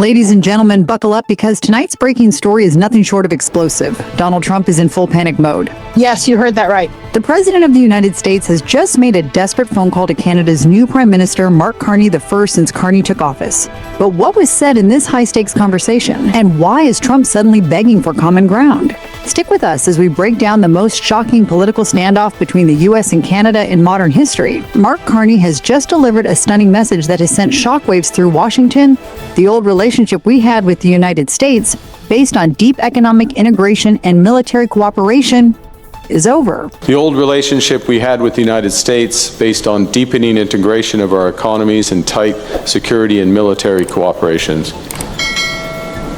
Ladies and gentlemen, buckle up because tonight's breaking story is nothing short of explosive. Donald Trump is in full panic mode. Yes, you heard that right. The President of the United States has just made a desperate phone call to Canada's new Prime Minister, Mark Carney, the first since Carney took office. But what was said in this high-stakes conversation? And why is Trump suddenly begging for common ground? Stick with us as we break down the most shocking political standoff between the U.S. and Canada in modern history. Mark Carney has just delivered a stunning message that has sent shockwaves through Washington. The old relationship we had with the United States, based on deep economic integration and military cooperation, is over. The old relationship we had with the United States, based on deepening integration of our economies and tight security and military cooperations,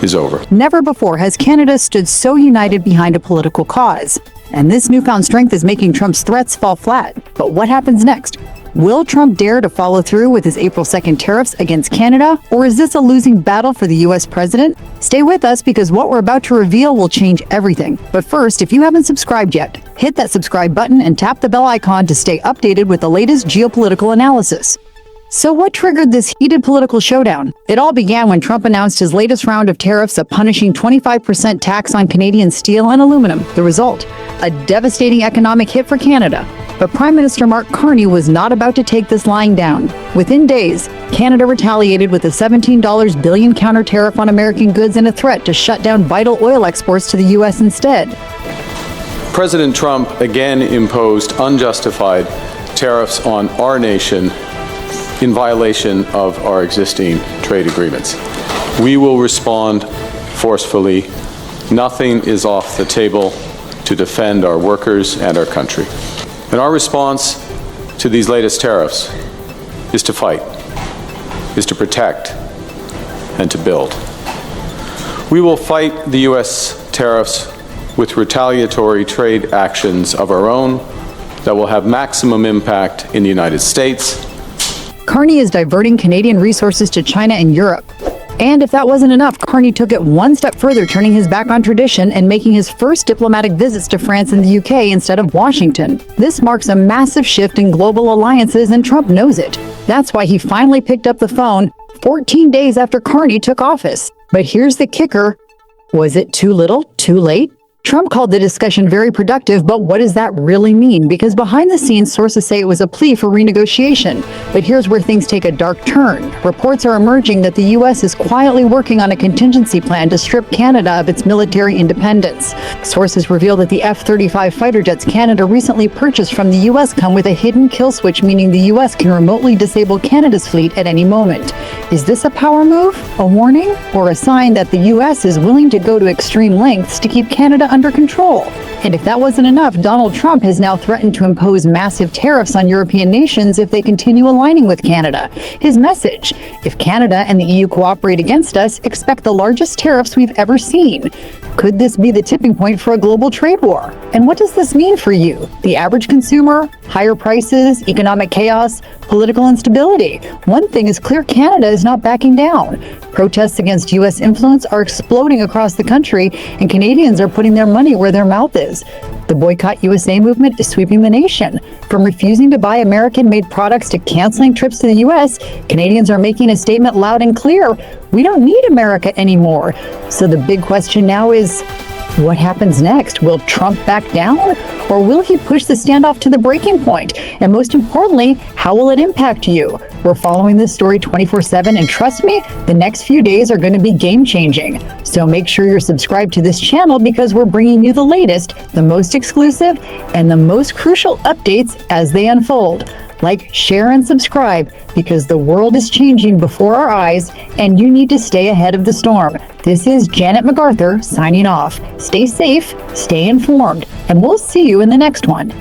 is over. Never before has Canada stood so united behind a political cause. And this newfound strength is making Trump's threats fall flat. But what happens next? Will Trump dare to follow through with his April 2nd tariffs against Canada? Or is this a losing battle for the U.S. president? Stay with us because what we're about to reveal will change everything. But first, if you haven't subscribed yet, hit that subscribe button and tap the bell icon to stay updated with the latest geopolitical analysis. So what triggered this heated political showdown? It all began when Trump announced his latest round of tariffs, a punishing 25% tax on Canadian steel and aluminum. The result, a devastating economic hit for Canada. But Prime Minister Mark Carney was not about to take this lying down. Within days, Canada retaliated with a $17 billion counter-tariff on American goods and a threat to shut down vital oil exports to the U.S. instead. President Trump again imposed unjustified tariffs on our nation in violation of our existing trade agreements. We will respond forcefully. Nothing is off the table to defend our workers and our country. And our response to these latest tariffs is to fight, is to protect, and to build. We will fight the U.S. tariffs with retaliatory trade actions of our own that will have maximum impact in the United States. Carney is diverting Canadian resources to China and Europe. And if that wasn't enough, Carney took it one step further, turning his back on tradition and making his first diplomatic visits to France and the UK instead of Washington. This marks a massive shift in global alliances, and Trump knows it. That's why he finally picked up the phone 14 days after Carney took office. But here's the kicker. Was it too little, too late? Trump called the discussion very productive, but what does that really mean? Because behind the scenes, sources say it was a plea for renegotiation. But here's where things take a dark turn. Reports are emerging that the U.S. is quietly working on a contingency plan to strip Canada of its military independence. Sources reveal that the F-35 fighter jets Canada recently purchased from the U.S. come with a hidden kill switch, meaning the U.S. can remotely disable Canada's fleet at any moment. Is this a power move, a warning, or a sign that the U.S. is willing to go to extreme lengths to keep Canada under control? And if that wasn't enough, Donald Trump has now threatened to impose massive tariffs on European nations if they continue aligning with Canada. His message: if Canada and the EU cooperate against us, expect the largest tariffs we've ever seen. Could this be the tipping point for a global trade war? And what does this mean for you, the average consumer? Higher prices, economic chaos, political instability. One thing is clear: Canada is not backing down. Protests against U.S. influence are exploding across the country, and Canadians are putting their money where their mouth is. The Boycott USA movement is sweeping the nation. From refusing to buy American-made products to canceling trips to the U.S., Canadians are making a statement loud and clear: we don't need America anymore. So the big question now is, what happens next? Will Trump back down? Or will he push the standoff to the breaking point? And most importantly, how will it impact you? We're following this story 24/7, and trust me, the next few days are going to be game-changing. So make sure you're subscribed to this channel because we're bringing you the latest, the most exclusive, and the most crucial updates as they unfold. Like, share, and subscribe because the world is changing before our eyes and you need to stay ahead of the storm. This is Janet MacArthur signing off. Stay safe, stay informed, and we'll see you in the next one.